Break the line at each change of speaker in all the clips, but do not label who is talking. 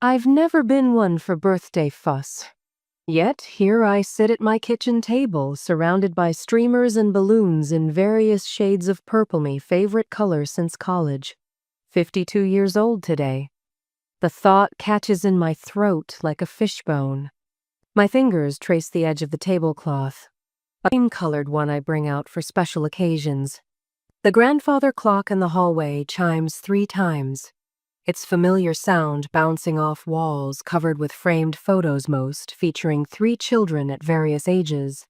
I've never been one for birthday fuss. Yet here I sit at my kitchen table, surrounded by streamers and balloons in various shades of purple, my favorite color since college. 52 years old today. The thought catches in my throat like a fishbone. My fingers trace the edge of the tablecloth, a cream-colored one I bring out for special occasions. The grandfather clock in the hallway chimes 3 times, its familiar sound bouncing off walls covered with framed photos, most featuring 3 children at various ages,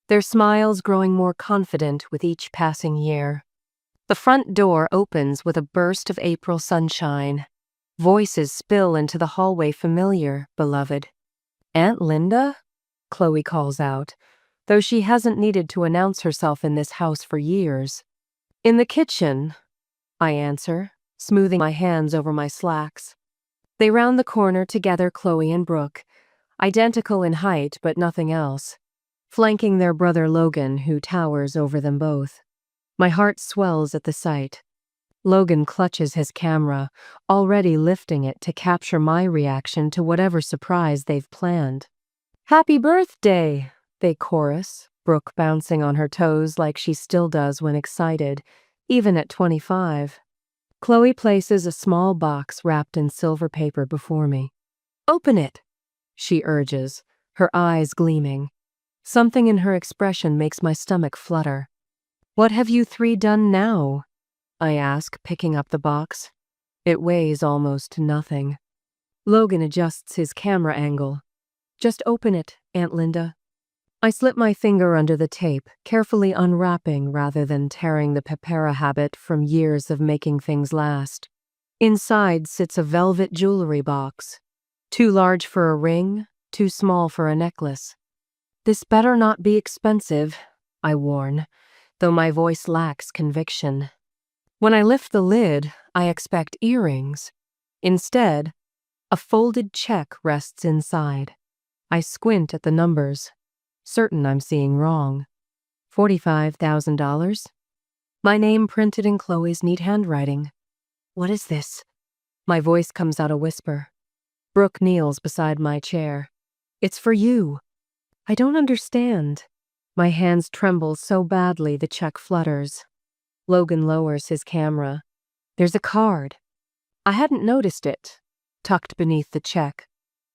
their smiles growing more confident with each passing year. The front door opens with a burst of April sunshine. Voices spill into the hallway, familiar, beloved. "Aunt Linda?" Chloe calls out, though she hasn't needed to announce herself in this house for years. "In the kitchen," I answer, smoothing my hands over my slacks. They round the corner together, Chloe and Brooke, identical in height but nothing else, flanking their brother Logan, who towers over them both. My heart swells at the sight. Logan clutches his camera, already lifting it to capture my reaction to whatever surprise they've planned. "Happy birthday!" they chorus, Brooke bouncing on her toes like she still does when excited, even at 25. Chloe places a small box wrapped in silver paper before me. "Open it," she urges, her eyes gleaming. Something in her expression makes my stomach flutter. "What have you 3 done now?" I ask, picking up the box. It weighs almost nothing. Logan adjusts his camera angle. "Just open it, Aunt Linda." I slip my finger under the tape, carefully unwrapping rather than tearing the papera habit from years of making things last. Inside sits a velvet jewelry box. Too large for a ring, too small for a necklace. "This better not be expensive," I warn, though my voice lacks conviction. When I lift the lid, I expect earrings. Instead, a folded check rests inside. I squint at the numbers, certain I'm seeing wrong. $45,000? My name printed in Chloe's neat handwriting. "What is this?" My voice comes out a whisper. Brooke kneels beside my chair. "It's for you." I don't understand. My hands tremble so badly the check flutters. Logan lowers his camera. There's a card. I hadn't noticed it, tucked beneath the check.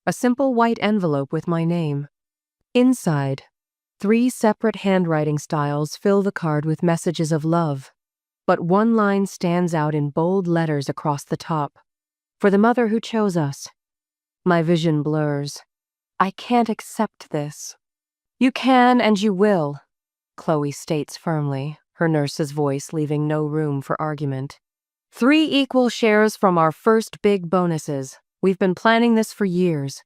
A simple white envelope with my name. Inside, 3 separate handwriting styles fill the card with messages of love. But one line stands out in bold letters across the top. "For the mother who chose us." My vision blurs. I can't accept this. "You can and you will," Chloe states firmly, her nurse's voice leaving no room for argument. 3 equal shares from our first big bonuses. We've been planning this for years."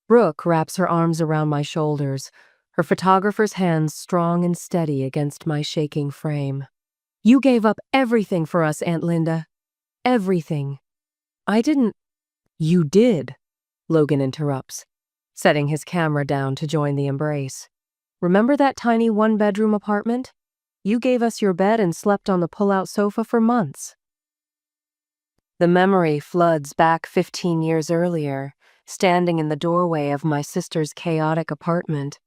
Brooke wraps her arms around my shoulders, her photographer's hands strong and steady against my shaking frame. "You gave up everything for us, Aunt Linda. Everything." "I didn't." "You did," Logan interrupts, setting his camera down to join the embrace. "Remember that tiny 1-bedroom apartment? You gave us your bed and slept on the pull-out sofa for months." The memory floods back 15 years earlier, standing in the doorway of my sister's chaotic apartment.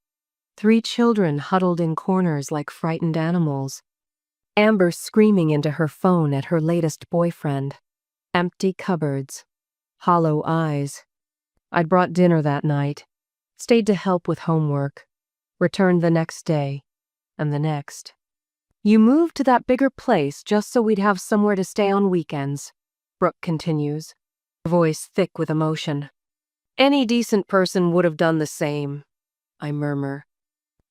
3 children huddled in corners like frightened animals. Amber screaming into her phone at her latest boyfriend. Empty cupboards. Hollow eyes. I'd brought dinner that night. Stayed to help with homework. Returned the next day. And the next. "You moved to that bigger place just so we'd have somewhere to stay on weekends," Brooke continues, her voice thick with emotion. "Any decent person would have done the same," I murmur.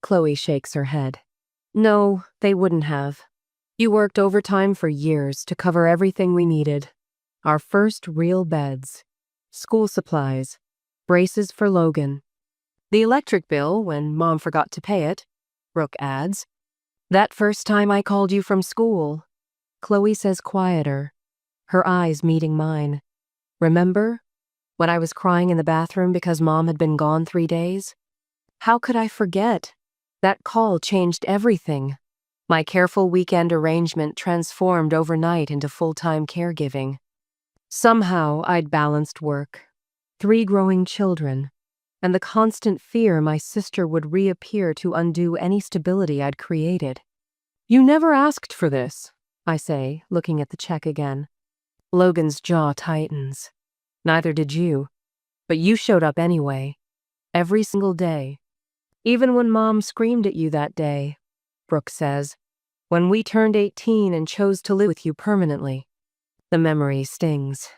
Chloe shakes her head. "No, they wouldn't have. You worked overtime for years to cover everything we needed. Our first real beds. School supplies. Braces for Logan. The electric bill when Mom forgot to pay it," Brooke adds. "That first time I called you from school," Chloe says quieter, her eyes meeting mine. "Remember? When I was crying in the bathroom because Mom had been gone 3 days? How could I forget? That call changed everything. My careful weekend arrangement transformed overnight into full-time caregiving. Somehow I'd balanced work, 3 growing children, and the constant fear my sister would reappear to undo any stability I'd created. "You never asked for this," I say, looking at the check again. Logan's jaw tightens. "Neither did you. But you showed up anyway. Every single day. Even when Mom screamed at you that day," Brooke says, "when we turned 18 and chose to live with you permanently." The memory stings.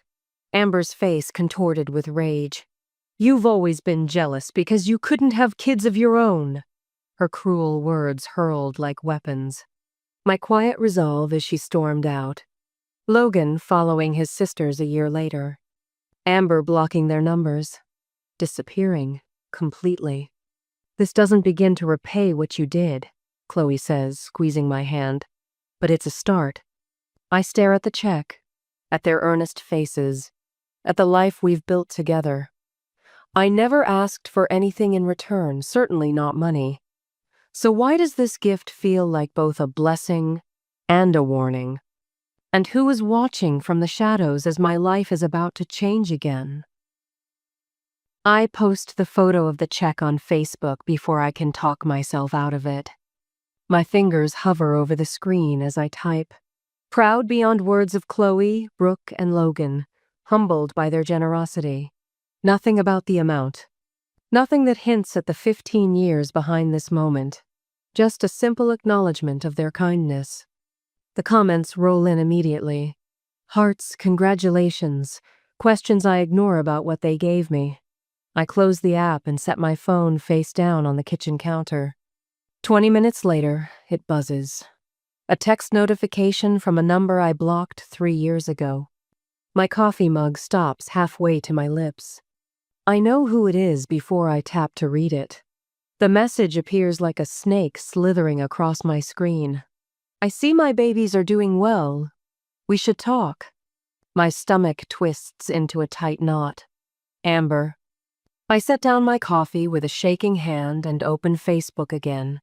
Amber's face contorted with rage. "You've always been jealous because you couldn't have kids of your own." Her cruel words hurled like weapons. My quiet resolve as she stormed out. Logan following his sisters a year later. Amber blocking their numbers. Disappearing completely. "This doesn't begin to repay what you did," Chloe says, squeezing my hand. "But it's a start." I stare at the check, at their earnest faces, at the life we've built together. I never asked for anything in return, certainly not money. So why does this gift feel like both a blessing and a warning? And who is watching from the shadows as my life is about to change again? I post the photo of the check on Facebook before I can talk myself out of it. My fingers hover over the screen as I type. Proud beyond words of Chloe, Brooke, and Logan, humbled by their generosity. Nothing about the amount. Nothing that hints at the 15 years behind this moment. Just a simple acknowledgement of their kindness. The comments roll in immediately. Hearts, congratulations, questions I ignore about what they gave me. I close the app and set my phone face down on the kitchen counter. 20 minutes later, it buzzes. A text notification from a number I blocked 3 years ago. My coffee mug stops halfway to my lips. I know who it is before I tap to read it. The message appears like a snake slithering across my screen. "I see my babies are doing well. We should talk." My stomach twists into a tight knot. Amber. I set down my coffee with a shaking hand and open Facebook again.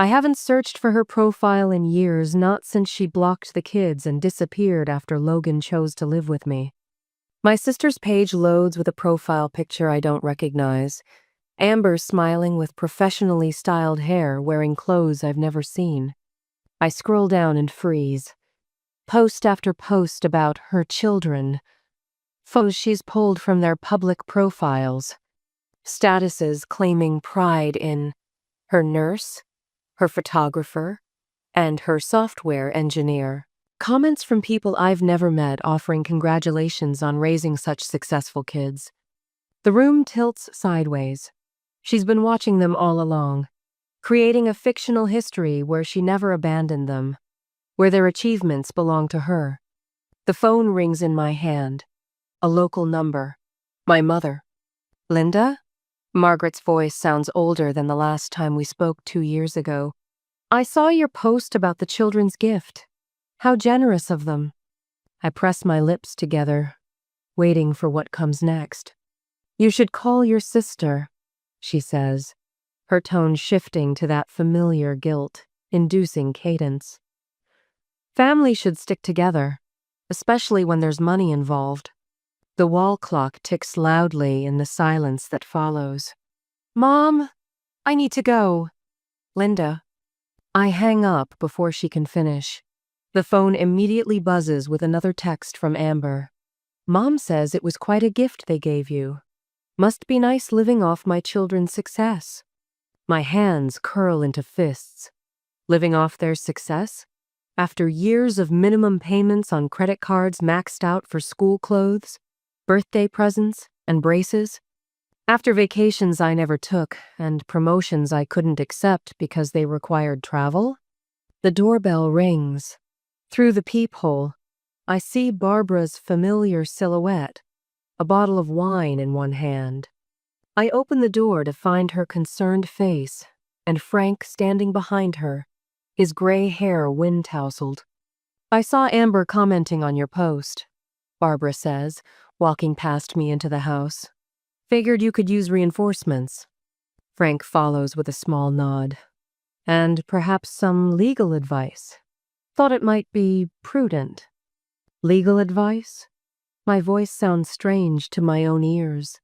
I haven't searched for her profile in years, not since she blocked the kids and disappeared after Logan chose to live with me. My sister's page loads with a profile picture I don't recognize. Amber smiling with professionally styled hair, wearing clothes I've never seen. I scroll down and freeze. Post after post about her children. Photos she's pulled from their public profiles. Statuses claiming pride in her nurse, her photographer, and her software engineer. Comments from people I've never met offering congratulations on raising such successful kids. The room tilts sideways. She's been watching them all along, creating a fictional history where she never abandoned them, where their achievements belong to her. The phone rings in my hand. A local number. My mother. "Linda?" Margaret's voice sounds older than the last time we spoke 2 years ago. "I saw your post about the children's gift. How generous of them." I press my lips together, waiting for what comes next. "You should call your sister," she says, her tone shifting to that familiar guilt-inducing cadence. "Family should stick together, especially when there's money involved." The wall clock ticks loudly in the silence that follows. "Mom, I need to go." "Linda." I hang up before she can finish. The phone immediately buzzes with another text from Amber. "Mom says it was quite a gift they gave you. Must be nice living off my children's success." My hands curl into fists. Living off their success? After years of minimum payments on credit cards maxed out for school clothes, birthday presents, and braces? After vacations I never took and promotions I couldn't accept because they required travel? The doorbell rings. Through the peephole, I see Barbara's familiar silhouette, a bottle of wine in one hand. I open the door to find her concerned face and Frank standing behind her, his gray hair wind-tousled. "I saw Amber commenting on your post," Barbara says, walking past me into the house. "Figured you could use reinforcements." Frank follows with a small nod. "And perhaps some legal advice. Thought it might be prudent." "Legal advice?" My voice sounds strange to my own ears.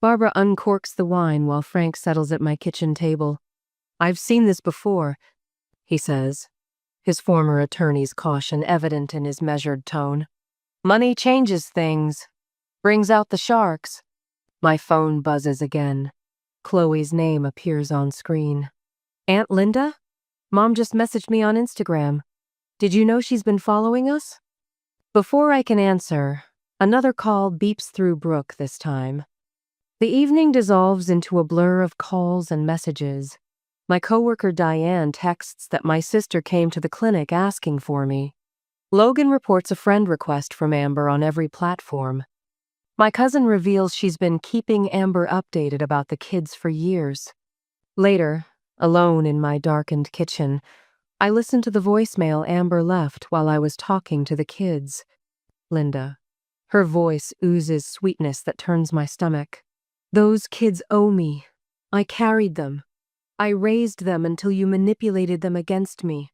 Barbara uncorks the wine while Frank settles at my kitchen table. "I've seen this before," he says, his former attorney's caution evident in his measured tone. "Money changes things, brings out the sharks." My phone buzzes again. Chloe's name appears on screen. "Aunt Linda? Mom just messaged me on Instagram. Did you know she's been following us?" Before I can answer, another call beeps through Brooke this time. The evening dissolves into a blur of calls and messages. My coworker Diane texts that my sister came to the clinic asking for me. Logan reports a friend request from Amber on every platform. My cousin reveals she's been keeping Amber updated about the kids for years. Later, alone in my darkened kitchen, I listen to the voicemail Amber left while I was talking to the kids. Linda. Her voice oozes sweetness that turns my stomach. "Those kids owe me. I carried them. I raised them until you manipulated them against me.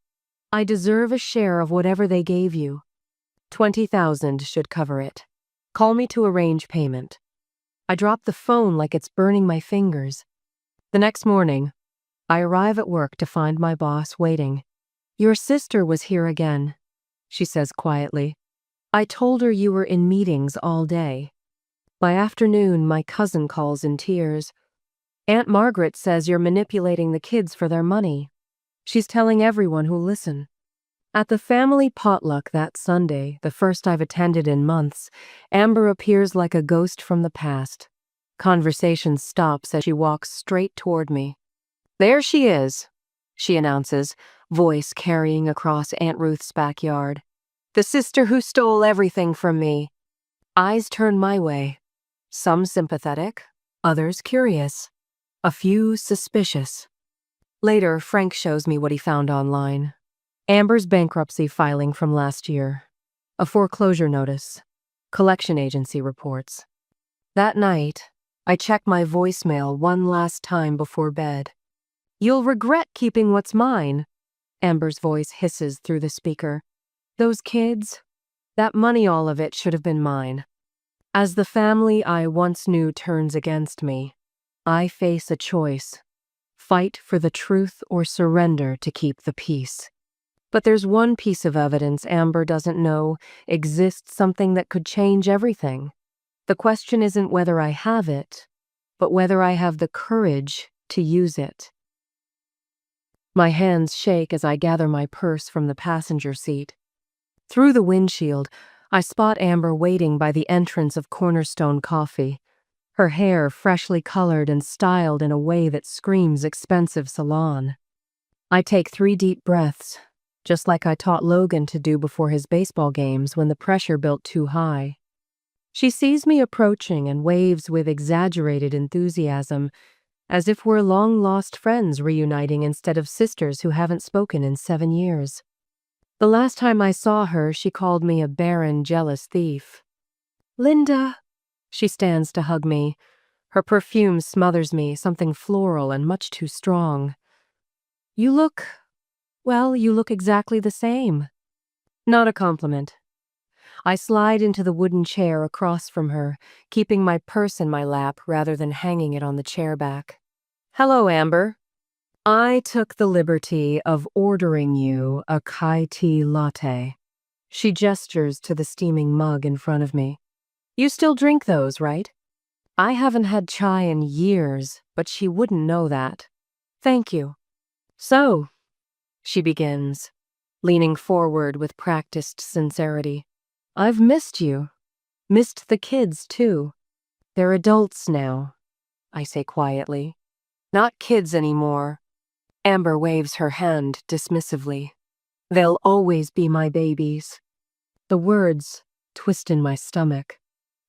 I deserve a share of whatever they gave you. 20,000 should cover it. Call me to arrange payment." I drop the phone like it's burning my fingers. The next morning, I arrive at work to find my boss waiting. "Your sister was here again," she says quietly. "I told her you were in meetings all day." By afternoon, my cousin calls in tears. "Aunt Margaret says you're manipulating the kids for their money. She's telling everyone who'll listen." At the family potluck that Sunday, the first I've attended in months, Amber appears like a ghost from the past. Conversation stops as she walks straight toward me. "There she is," she announces, voice carrying across Aunt Ruth's backyard. "The sister who stole everything from me." Eyes turn my way. Some sympathetic, others curious, a few suspicious. Later, Frank shows me what he found online. Amber's bankruptcy filing from last year. A foreclosure notice. Collection agency reports. That night, I check my voicemail one last time before bed. "You'll regret keeping what's mine," Amber's voice hisses through the speaker. "Those kids, that money, all of it should have been mine." As the family I once knew turns against me, I face a choice: fight for the truth or surrender to keep the peace. But there's one piece of evidence Amber doesn't know exists, something that could change everything. The question isn't whether I have it, but whether I have the courage to use it. My hands shake as I gather my purse from the passenger seat. Through the windshield, I spot Amber waiting by the entrance of Cornerstone Coffee, her hair freshly colored and styled in a way that screams expensive salon. I take 3 deep breaths, just like I taught Logan to do before his baseball games when the pressure built too high. She sees me approaching and waves with exaggerated enthusiasm, as if we're long-lost friends reuniting instead of sisters who haven't spoken in 7 years. The last time I saw her, she called me a barren, jealous thief. "Linda." She stands to hug me. Her perfume smothers me, something floral and much too strong. You look exactly the same." Not a compliment. I slide into the wooden chair across from her, keeping my purse in my lap rather than hanging it on the chair back. "Hello, Amber. I took the liberty of ordering you a Kai tea latte." She gestures to the steaming mug in front of me. "You still drink those, right?" I haven't had chai in years, but she wouldn't know that. "Thank you." "So," she begins, leaning forward with practiced sincerity, "I've missed you. Missed the kids, too. They're adults now," I say quietly. "Not kids anymore." Amber waves her hand dismissively. "They'll always be my babies." The words twist in my stomach.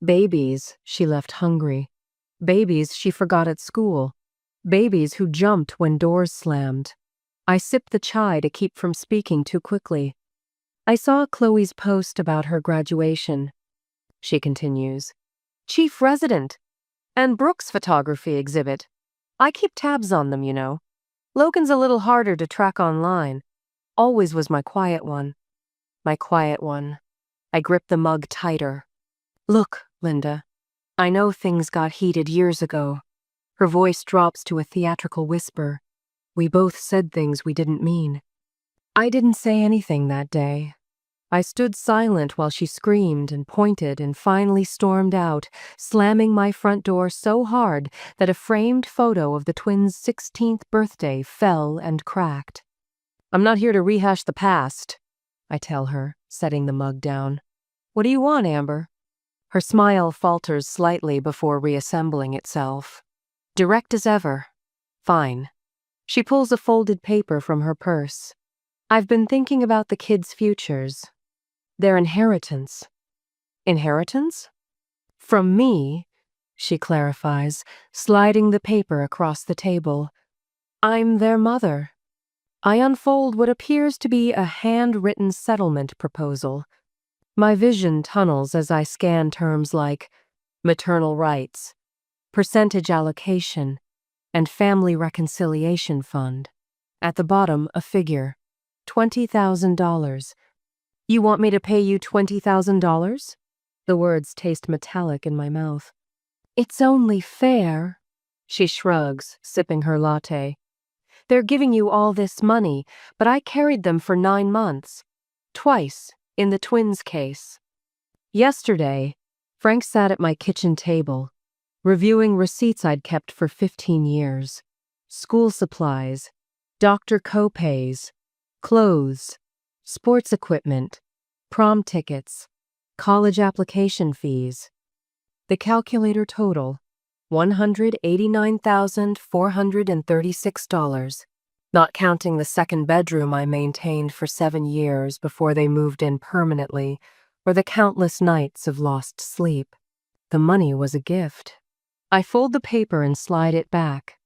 Babies she left hungry. Babies she forgot at school. Babies who jumped when doors slammed. I sip the chai to keep from speaking too quickly. "I saw Chloe's post about her graduation," she continues. "Chief resident. And Brooke's photography exhibit. I keep tabs on them, you know. Logan's a little harder to track online. Always was my quiet one." My quiet one. I grip the mug tighter. "Look, Linda. I know things got heated years ago. Her voice drops to a theatrical whisper. We both said things we didn't mean. I didn't say anything that day. I stood silent while she screamed and pointed and finally stormed out, slamming my front door so hard that a framed photo of the twins' 16th birthday fell and cracked. I'm not here to rehash the past, I tell her, setting the mug down. What do you want, Amber? Her smile falters slightly before reassembling itself. Direct as ever. Fine. She pulls a folded paper from her purse. I've been thinking about the kids' futures. Their inheritance. Inheritance? From me, she clarifies, sliding the paper across the table. I'm their mother. I unfold what appears to be a handwritten settlement proposal. My vision tunnels as I scan terms like maternal rights, percentage allocation, and family reconciliation fund. At the bottom, a figure, $20,000. You want me to pay you $20,000? The words taste metallic in my mouth. It's only fair, she shrugs, sipping her latte. They're giving you all this money, but I carried them for 9 months. Twice, in the twins' case. Yesterday, Frank sat at my kitchen table, reviewing receipts I'd kept for 15 years. School supplies, doctor co-pays, clothes, sports equipment, prom tickets, college application fees. The calculator total, $189,436, not counting the second bedroom I maintained for 7 years before they moved in permanently, or the countless nights of lost sleep. The money was a gift. I fold the paper and slide it back.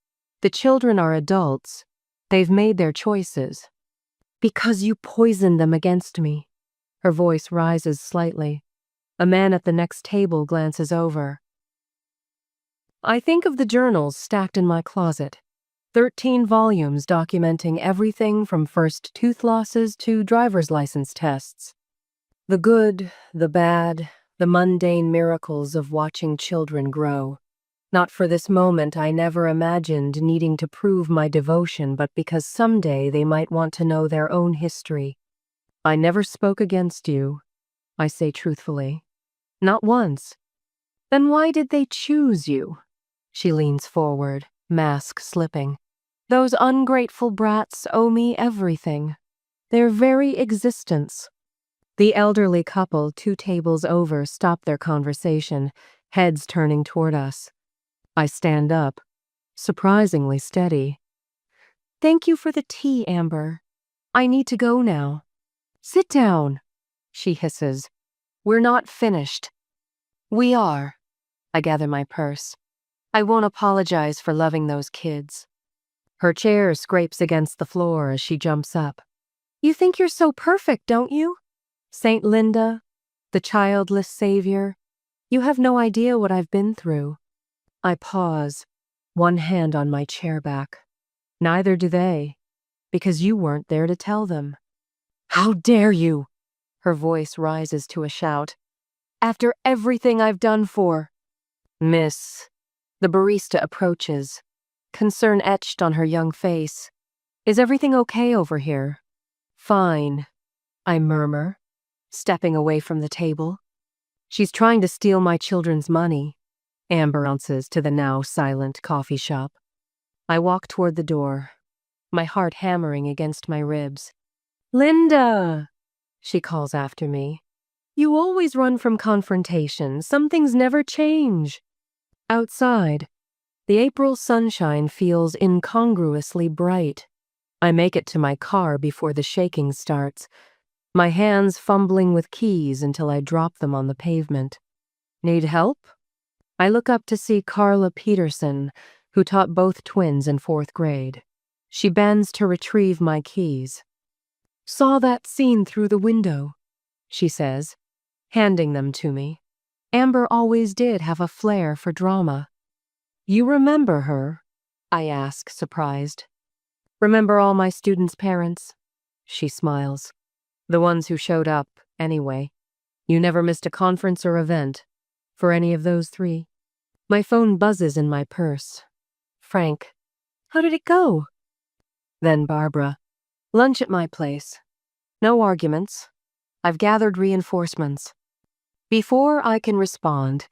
The children are adults. They've made their choices. Because you poisoned them against me. Her voice rises slightly. A man at the next table glances over. I think of the journals stacked in my closet. 13 volumes documenting everything from first tooth losses to driver's license tests. The good, the bad, the mundane miracles of watching children grow. Not for this moment I never imagined needing to prove my devotion, but because someday they might want to know their own history. I never spoke against you, I say truthfully. Not once. Then why did they choose you? She leans forward, mask slipping. Those ungrateful brats owe me everything. Their very existence. The elderly couple 2 tables over stop their conversation, heads turning toward us. I stand up, surprisingly steady. Thank you for the tea, Amber. I need to go now. Sit down, she hisses. We're not finished. We are. I gather my purse. I won't apologize for loving those kids. Her chair scrapes against the floor as she jumps up. You think you're so perfect, don't you? Saint Linda, the childless savior. You have no idea what I've been through. I pause, one hand on my chair back. Neither do they, because you weren't there to tell them. How dare you? Her voice rises to a shout. After everything I've done for. Miss. The barista approaches, concern etched on her young face. Is everything okay over here? Fine, I murmur, stepping away from the table. She's trying to steal my children's money. Amber bounces to the now silent coffee shop. I walk toward the door, my heart hammering against my ribs. Linda, she calls after me. You always run from confrontation. Some things never change. Outside, the April sunshine feels incongruously bright. I make it to my car before the shaking starts, my hands fumbling with keys until I drop them on the pavement. Need help? I look up to see Carla Peterson, who taught both twins in 4th grade. She bends to retrieve my keys. Saw that scene through the window, she says, handing them to me. Amber always did have a flair for drama. You remember her? I ask, surprised. Remember all my students' parents? She smiles. The ones who showed up, anyway. You never missed a conference or event. For any of those 3? My phone buzzes in my purse. Frank, how did it go? Then Barbara, lunch at my place. No arguments. I've gathered reinforcements. Before I can respond,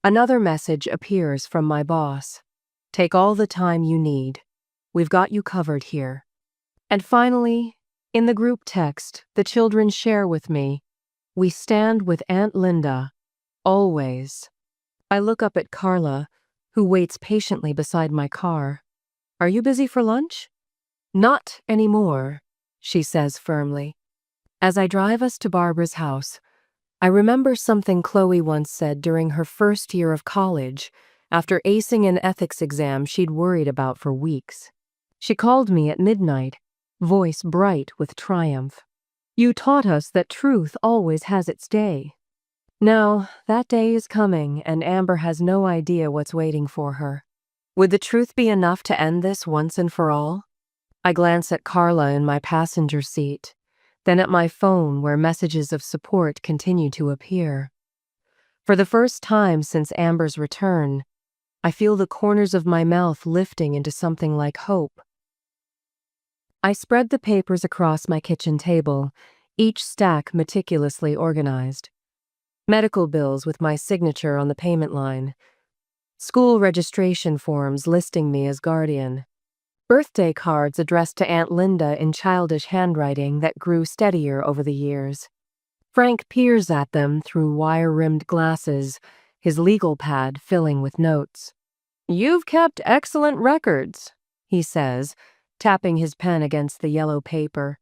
another message appears from my boss. Take all the time you need. We've got you covered here. And finally, in the group text, the children share with me, we stand with Aunt Linda, always. I look up at Carla, who waits patiently beside my car. Are you busy for lunch? Not anymore, she says firmly. As I drive us to Barbara's house, I remember something Chloe once said during her first year of college, after acing an ethics exam she'd worried about for weeks. She called me at midnight, voice bright with triumph. You taught us that truth always has its day. Now, that day is coming, and Amber has no idea what's waiting for her. Would the truth be enough to end this once and for all? I glance at Carla in my passenger seat, then at my phone where messages of support continue to appear. For the first time since Amber's return, I feel the corners of my mouth lifting into something like hope. I spread the papers across my kitchen table, each stack meticulously organized. Medical bills with my signature on the payment line. School registration forms listing me as guardian. Birthday cards addressed to Aunt Linda in childish handwriting that grew steadier over the years. Frank peers at them through wire-rimmed glasses, his legal pad filling with notes. You've kept excellent records, he says, tapping his pen against the yellow paper.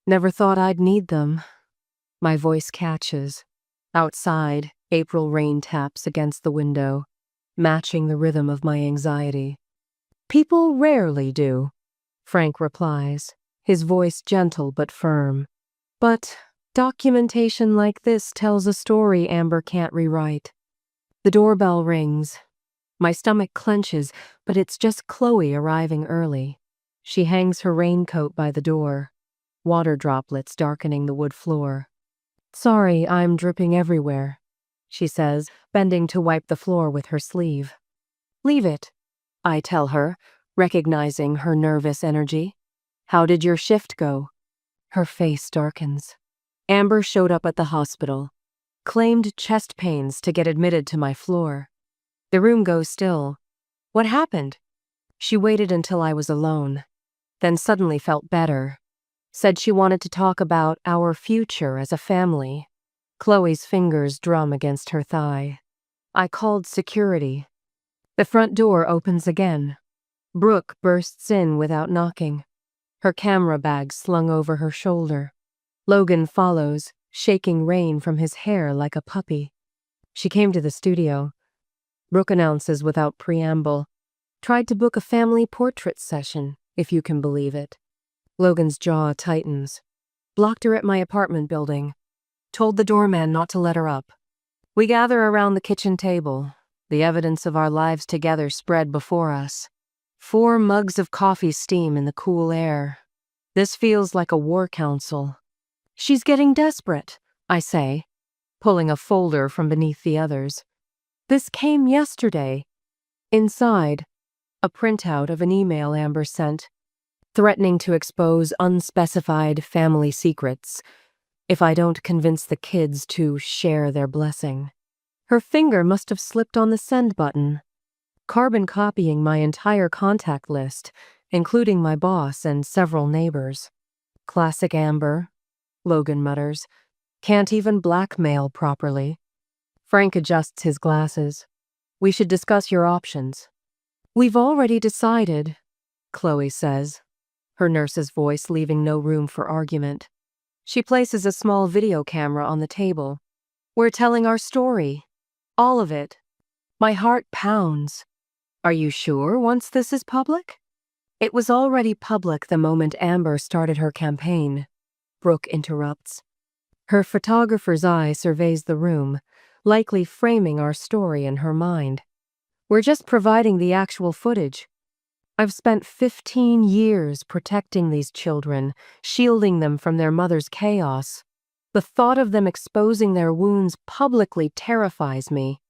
Never thought I'd need them. My voice catches. Outside, April rain taps against the window, matching the rhythm of my anxiety. People rarely do, Frank replies, his voice gentle but firm. But documentation like this tells a story Amber can't rewrite. The doorbell rings. My stomach clenches, but it's just Chloe arriving early. She hangs her raincoat by the door, water droplets darkening the wood floor. Sorry, I'm dripping everywhere, she says, bending to wipe the floor with her sleeve. Leave it, I tell her, recognizing her nervous energy. How did your shift go? Her face darkens. Amber showed up at the hospital, claimed chest pains to get admitted to my floor. The room goes still. What happened? She waited until I was alone, then suddenly felt better. Said she wanted to talk about our future as a family. Chloe's fingers drum against her thigh. I called security. The front door opens again. Brooke bursts in without knocking, her camera bag slung over her shoulder. Logan follows, shaking rain from his hair like a puppy. She came to the studio. Brooke announces without preamble. Tried to book a family portrait session, if you can believe it. Logan's jaw tightens. Blocked her at my apartment building. Told the doorman not to let her up. We gather around the kitchen table. The evidence of our lives together spread before us. 4 mugs of coffee steam in the cool air. This feels like a war council. She's getting desperate, I say, pulling a folder from beneath the others. This came yesterday. Inside, a printout of an email Amber sent, threatening to expose unspecified family secrets if I don't convince the kids to share their blessing. Her finger must have slipped on the send button, carbon copying my entire contact list, including my boss and several neighbors. Classic Amber, Logan mutters. Can't even blackmail properly. Frank adjusts his glasses. We should discuss your options. We've already decided, Chloe says, her nurse's voice leaving no room for argument. She places a small video camera on the table. We're telling our story. All of it. My heart pounds. Are you sure once this is public? It was already public the moment Amber started her campaign. Brooke interrupts. Her photographer's eye surveys the room, likely framing our story in her mind. We're just providing the actual footage. I've spent 15 years protecting these children, shielding them from their mother's chaos. The thought of them exposing their wounds publicly terrifies me.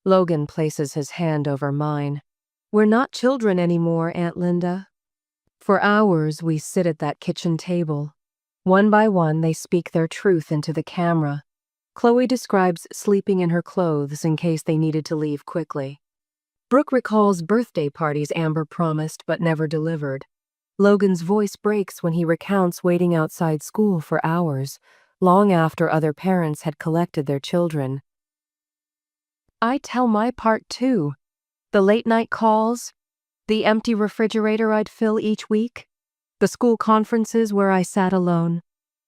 Logan places his hand over mine. We're not children anymore, Aunt Linda. For hours, we sit at that kitchen table. One by one, they speak their truth into the camera. Chloe describes sleeping in her clothes in case they needed to leave quickly. Brooke recalls birthday parties Amber promised but never delivered. Logan's voice breaks when he recounts waiting outside school for hours, long after other parents had collected their children. I tell my part too. The late-night calls, the empty refrigerator I'd fill each week, the school conferences where I sat alone,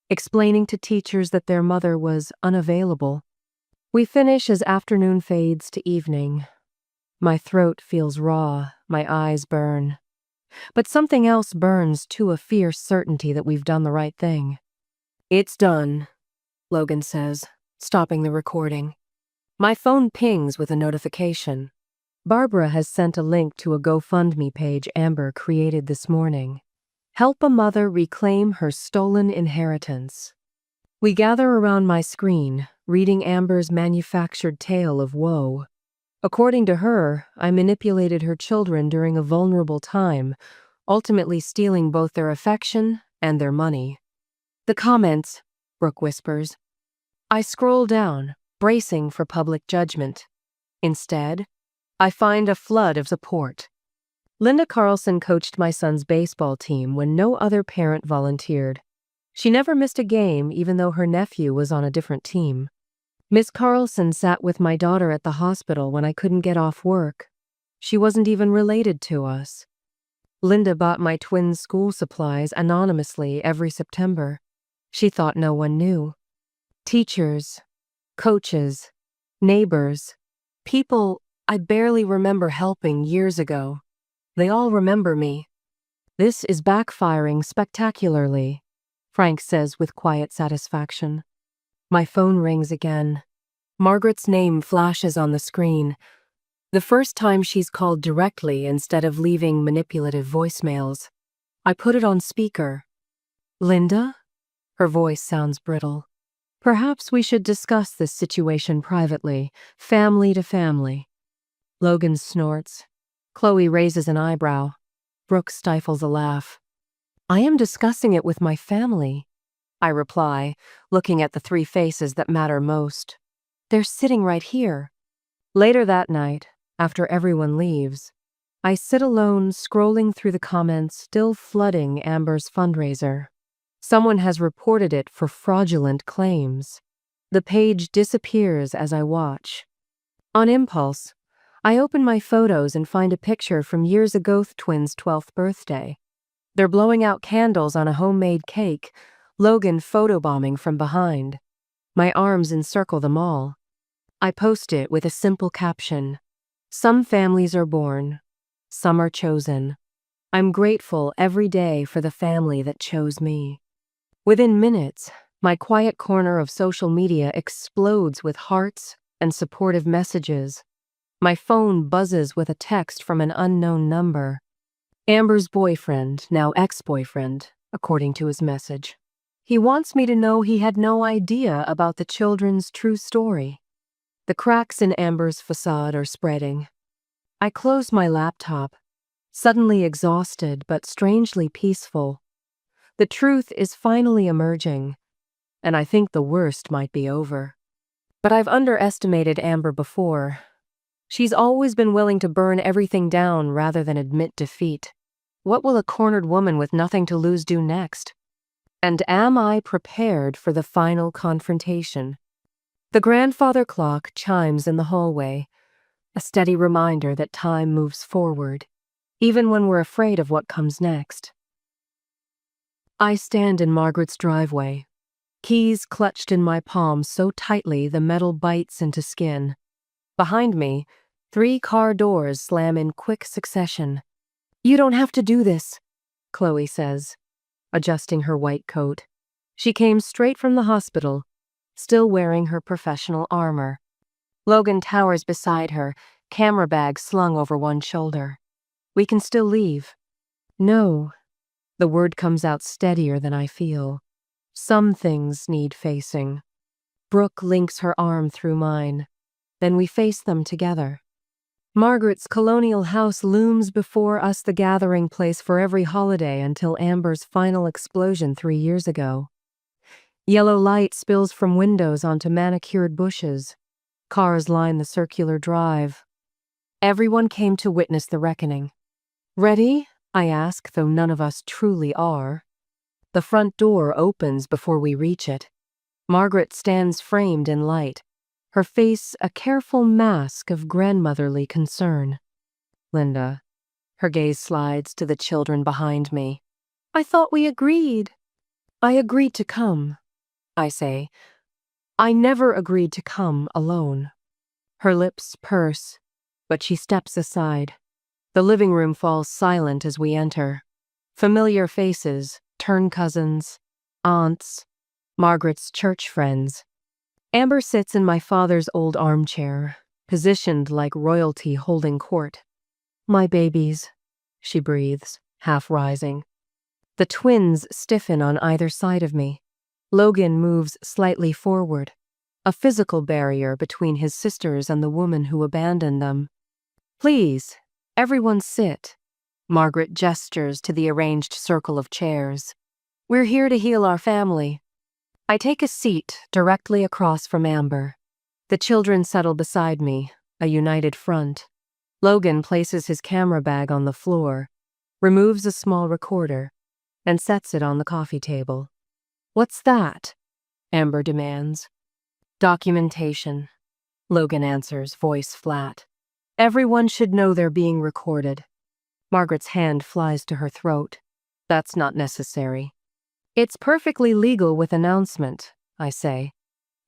explaining to teachers that their mother was unavailable. We finish as afternoon fades to evening. My throat feels raw, my eyes burn. But something else burns too, a fierce certainty that we've done the right thing. It's done, Logan says, stopping the recording. My phone pings with a notification. Barbara has sent a link to a GoFundMe page Amber created this morning. Help a mother reclaim her stolen inheritance. We gather around my screen, reading Amber's manufactured tale of woe. According to her, I manipulated her children during a vulnerable time, ultimately stealing both their affection and their money. The comments, Brooke whispers. I scroll down, bracing for public judgment. Instead, I find a flood of support. Linda Carlson coached my son's baseball team when no other parent volunteered. She never missed a game even though her nephew was on a different team. Miss Carlson sat with my daughter at the hospital when I couldn't get off work. She wasn't even related to us. Linda bought my twins' school supplies anonymously every September. She thought no one knew. Teachers, coaches, neighbors, people I barely remember helping years ago. They all remember me. This is backfiring spectacularly, Frank says with quiet satisfaction. My phone rings again. Margaret's name flashes on the screen. The first time she's called directly instead of leaving manipulative voicemails. I put it on speaker. Linda? Her voice sounds brittle. Perhaps we should discuss this situation privately, family to family. Logan snorts. Chloe raises an eyebrow. Brooke stifles a laugh. I am discussing it with my family, I reply, looking at the three faces that matter most. They're sitting right here. Later that night, after everyone leaves, I sit alone scrolling through the comments still flooding Amber's fundraiser. Someone has reported it for fraudulent claims. The page disappears as I watch. On impulse, I open my photos and find a picture from years ago twins' 12th birthday. They're blowing out candles on a homemade cake, Logan photobombing from behind. My arms encircle them all. I post it with a simple caption. Some families are born, some are chosen. I'm grateful every day for the family that chose me. Within minutes, my quiet corner of social media explodes with hearts and supportive messages. My phone buzzes with a text from an unknown number. Amber's boyfriend, now ex-boyfriend, according to his message. He wants me to know he had no idea about the children's true story. The cracks in Amber's facade are spreading. I close my laptop, suddenly exhausted but strangely peaceful. The truth is finally emerging, and I think the worst might be over. But I've underestimated Amber before. She's always been willing to burn everything down rather than admit defeat. What will a cornered woman with nothing to lose do next? And am I prepared for the final confrontation? The grandfather clock chimes in the hallway, a steady reminder that time moves forward, even when we're afraid of what comes next. I stand in Margaret's driveway, keys clutched in my palm so tightly the metal bites into skin. Behind me, 3 car doors slam in quick succession. You don't have to do this, Chloe says, adjusting her white coat. She came straight from the hospital, still wearing her professional armor. Logan towers beside her, camera bag slung over one shoulder. We can still leave. No. The word comes out steadier than I feel. Some things need facing. Brooke links her arm through mine. Then we face them together. Margaret's colonial house looms before us, the gathering place for every holiday until Amber's final explosion 3 years ago. Yellow light spills from windows onto manicured bushes. Cars line the circular drive. Everyone came to witness the reckoning. Ready? I ask, though none of us truly are. The front door opens before we reach it. Margaret stands framed in light, her face a careful mask of grandmotherly concern. Linda. Her gaze slides to the children behind me. I thought we agreed. I agreed to come, I say. I never agreed to come alone. Her lips purse, but she steps aside. The living room falls silent as we enter. Familiar faces, turn cousins, aunts, Margaret's church friends. Amber sits in my father's old armchair, positioned like royalty holding court. My babies, she breathes, half rising. The twins stiffen on either side of me. Logan moves slightly forward, a physical barrier between his sisters and the woman who abandoned them. Please, everyone sit. Margaret gestures to the arranged circle of chairs. We're here to heal our family. I take a seat directly across from Amber. The children settle beside me, a united front. Logan places his camera bag on the floor, removes a small recorder, and sets it on the coffee table. What's that? Amber demands. Documentation. Logan answers, voice flat. Everyone should know they're being recorded. Margaret's hand flies to her throat. That's not necessary. It's perfectly legal with announcement, I say,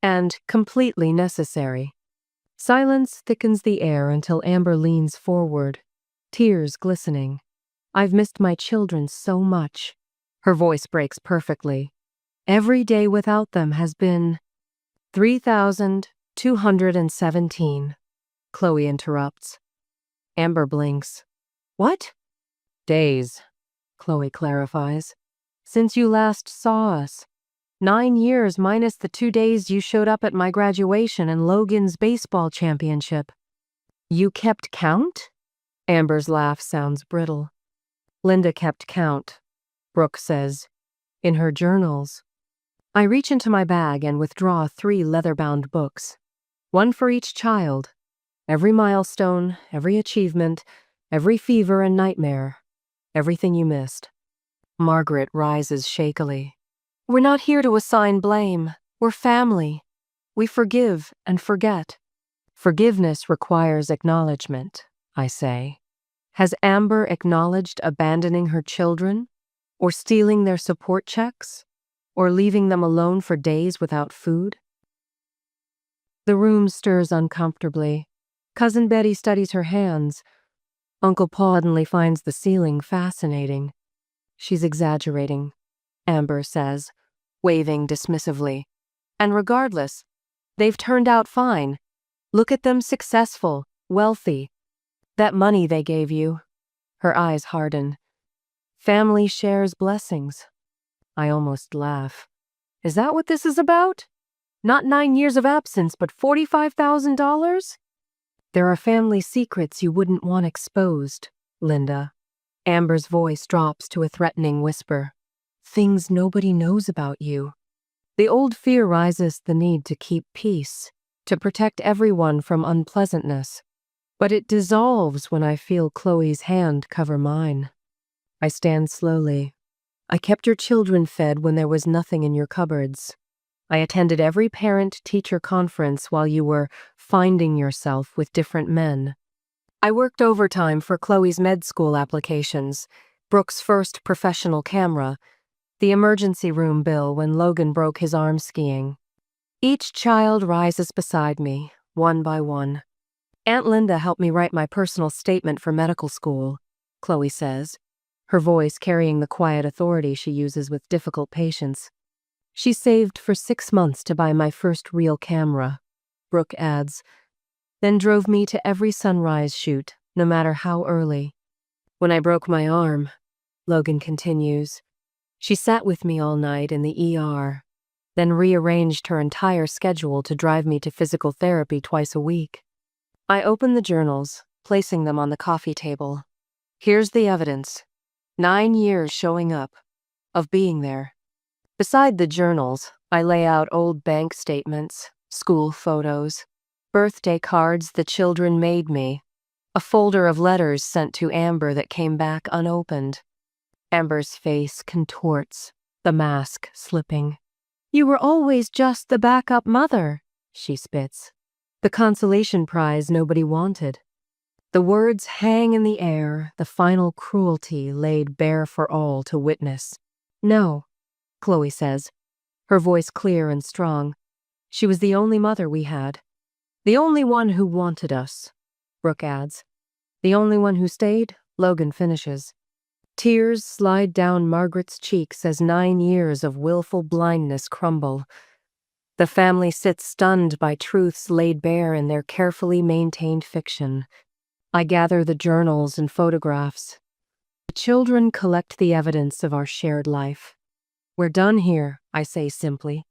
and completely necessary. Silence thickens the air until Amber leans forward, tears glistening. I've missed my children so much. Her voice breaks perfectly. Every day without them has been 3,217. Chloe interrupts. Amber blinks. What? Days, Chloe clarifies. Since you last saw us. 9 years minus the 2 days you showed up at my graduation and Logan's baseball championship. You kept count? Amber's laugh sounds brittle. Linda kept count, Brooke says, in her journals. I reach into my bag and withdraw 3 leather-bound books. One for each child. Every milestone, every achievement, every fever and nightmare. Everything you missed. Margaret rises shakily. We're not here to assign blame. We're family. We forgive and forget. Forgiveness requires acknowledgement, I say. Has Amber acknowledged abandoning her children? Or stealing their support checks? Or leaving them alone for days without food? The room stirs uncomfortably. Cousin Betty studies her hands. Uncle Paul suddenly finds the ceiling fascinating. She's exaggerating, Amber says, waving dismissively. And regardless, they've turned out fine. Look at them, successful, wealthy. That money they gave you. Her eyes harden. Family shares blessings. I almost laugh. Is that what this is about? Not 9 years of absence, but $45,000? There are family secrets you wouldn't want exposed, Linda. Amber's voice drops to a threatening whisper. Things nobody knows about you. The old fear rises the need to keep peace, to protect everyone from unpleasantness. But it dissolves when I feel Chloe's hand cover mine. I stand slowly. I kept your children fed when there was nothing in your cupboards. I attended every parent-teacher conference while you were finding yourself with different men. I worked overtime for Chloe's med school applications, Brooke's first professional camera, the emergency room bill when Logan broke his arm skiing. Each child rises beside me, one by one. Aunt Linda helped me write my personal statement for medical school, Chloe says, her voice carrying the quiet authority she uses with difficult patients. She saved for 6 months to buy my first real camera, Brooke adds, then drove me to every sunrise shoot, no matter how early. When I broke my arm, Logan continues, she sat with me all night in the ER, then rearranged her entire schedule to drive me to physical therapy twice a week. I open the journals, placing them on the coffee table. Here's the evidence. 9 years showing up, of being there. Beside the journals, I lay out old bank statements, school photos, birthday cards the children made me, a folder of letters sent to Amber that came back unopened. Amber's face contorts, the mask slipping. "You were always just the backup mother," she spits. The consolation prize nobody wanted. The words hang in the air, the final cruelty laid bare for all to witness. "No," Chloe says, her voice clear and strong. "She was the only mother we had. The only one who wanted us," Brooke adds. "The only one who stayed," Logan finishes. Tears slide down Margaret's cheeks as 9 years of willful blindness crumble. The family sits stunned by truths laid bare in their carefully maintained fiction. I gather the journals and photographs. The children collect the evidence of our shared life. "We're done here," I say simply.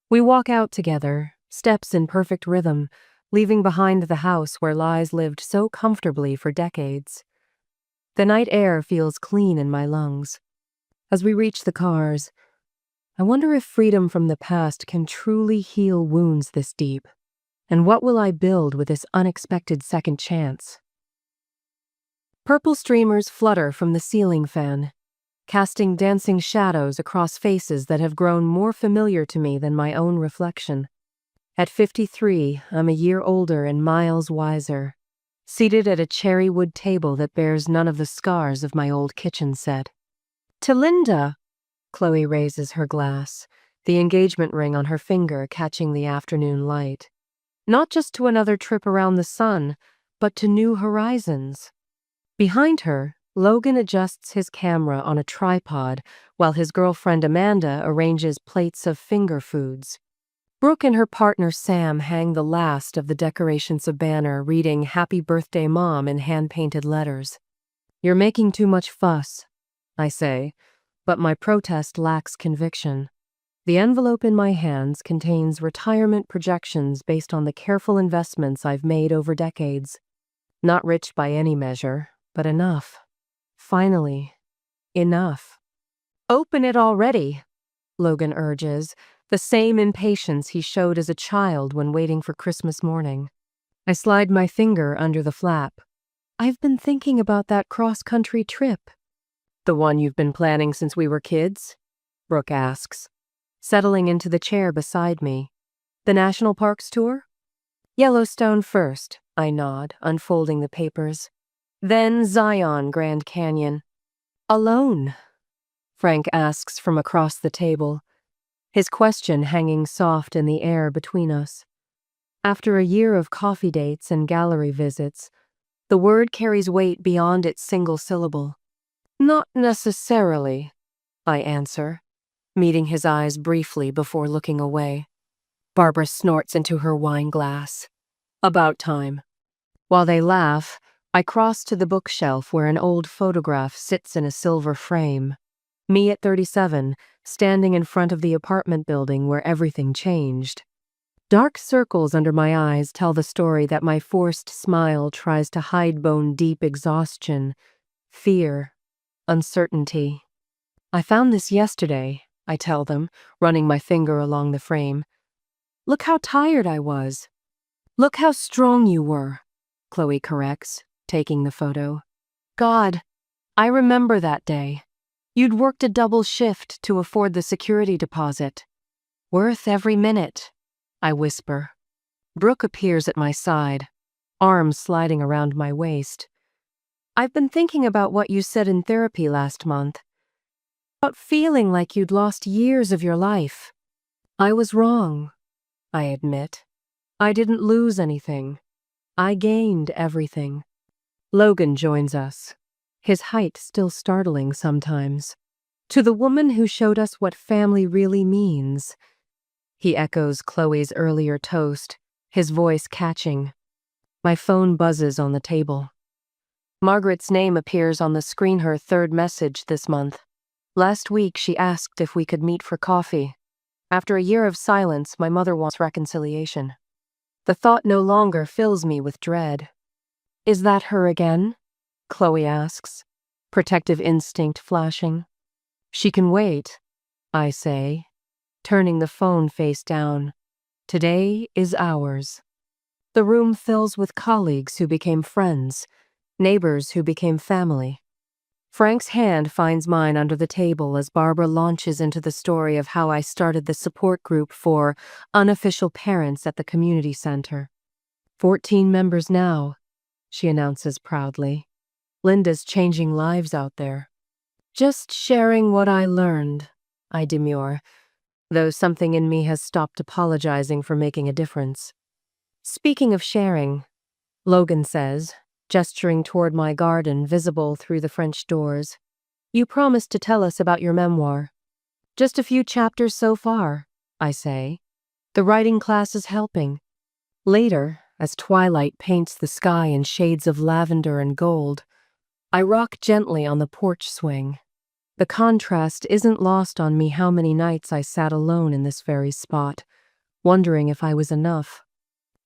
We walk out together, steps in perfect rhythm, leaving behind the house where lies lived so comfortably for decades. The night air feels clean in my lungs. As we reach the cars, I wonder if freedom from the past can truly heal wounds this deep. And what will I build with this unexpected second chance? Purple streamers flutter from the ceiling fan, casting dancing shadows across faces that have grown more familiar to me than my own reflection. At 53, I'm a year older and miles wiser, seated at a cherry wood table that bears none of the scars of my old kitchen set. "To Linda," Chloe raises her glass, the engagement ring on her finger catching the afternoon light. "Not just to another trip around the sun, but to new horizons." Behind her, Logan adjusts his camera on a tripod while his girlfriend Amanda arranges plates of finger foods. Brooke and her partner Sam hang the last of the decorations of banner reading "Happy Birthday Mom" in hand-painted letters. "You're making too much fuss," I say, but my protest lacks conviction. The envelope in my hands contains retirement projections based on the careful investments I've made over decades. Not rich by any measure, but enough. Finally, enough. "Open it already," Logan urges, the same impatience he showed as a child when waiting for Christmas morning. I slide my finger under the flap. "I've been thinking about that cross-country trip." "The one you've been planning since we were kids?" Brooke asks, settling into the chair beside me. "The National Parks tour?" "Yellowstone first," I nod, unfolding the papers. "Then Zion, Grand Canyon." "Alone?" Frank asks from across the table, his question hanging soft in the air between us. After a year of coffee dates and gallery visits, the word carries weight beyond its single syllable. "Not necessarily," I answer, meeting his eyes briefly before looking away. Barbara snorts into her wine glass. "About time." While they laugh, I cross to the bookshelf where an old photograph sits in a silver frame. Me at 37, standing in front of the apartment building where everything changed. Dark circles under my eyes tell the story that my forced smile tries to hide bone-deep exhaustion, fear, uncertainty. "I found this yesterday," I tell them, running my finger along the frame. "Look how tired I was." "Look how strong you were," Chloe corrects, taking the photo. "God, I remember that day. You'd worked a double shift to afford the security deposit. Worth every minute," I whisper. Brooke appears at my side, arms sliding around my waist. "I've been thinking about what you said in therapy last month. About feeling like you'd lost years of your life." "I was wrong," I admit. "I didn't lose anything. I gained everything." Logan joins us, his height still startling sometimes. "To the woman who showed us what family really means." He echoes Chloe's earlier toast, his voice catching. My phone buzzes on the table. Margaret's name appears on the screen, her third message this month. Last week she asked if we could meet for coffee. After a year of silence, my mother wants reconciliation. The thought no longer fills me with dread. Is that her again? Chloe asks, protective instinct flashing. She can wait, I say, turning the phone face down. Today is ours. The room fills with colleagues who became friends, neighbors who became family. Frank's hand finds mine under the table as Barbara launches into the story of how I started the support group for unofficial parents at the community center. 14 members now, she announces proudly. Linda's changing lives out there. Just sharing what I learned, I demur, though something in me has stopped apologizing for making a difference. Speaking of sharing, Logan says, gesturing toward my garden visible through the French doors, you promised to tell us about your memoir. Just a few chapters so far, I say. The writing class is helping. Later, as twilight paints the sky in shades of lavender and gold, I rock gently on the porch swing. The contrast isn't lost on me how many nights I sat alone in this very spot, wondering if I was enough.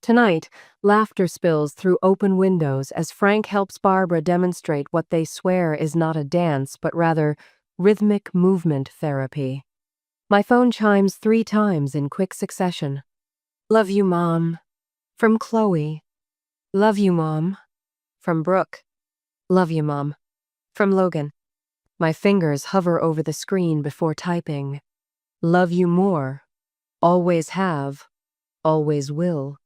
Tonight, laughter spills through open windows as Frank helps Barbara demonstrate what they swear is not a dance but rather rhythmic movement therapy. My phone chimes 3 times in quick succession. Love you, Mom. From Chloe. Love you, Mom. From Brooke. Love you, Mom. From Logan. My fingers hover over the screen before typing. Love you more. Always have. Always will.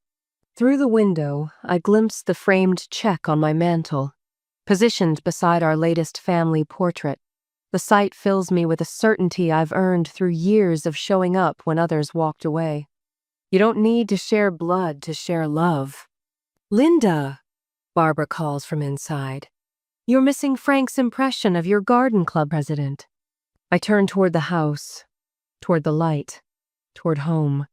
Through the window, I glimpse the framed check on my mantel, positioned beside our latest family portrait. The sight fills me with a certainty I've earned through years of showing up when others walked away. You don't need to share blood to share love. Linda, Barbara calls from inside. You're missing Frank's impression of your garden club president. I turn toward the house, toward the light, toward home.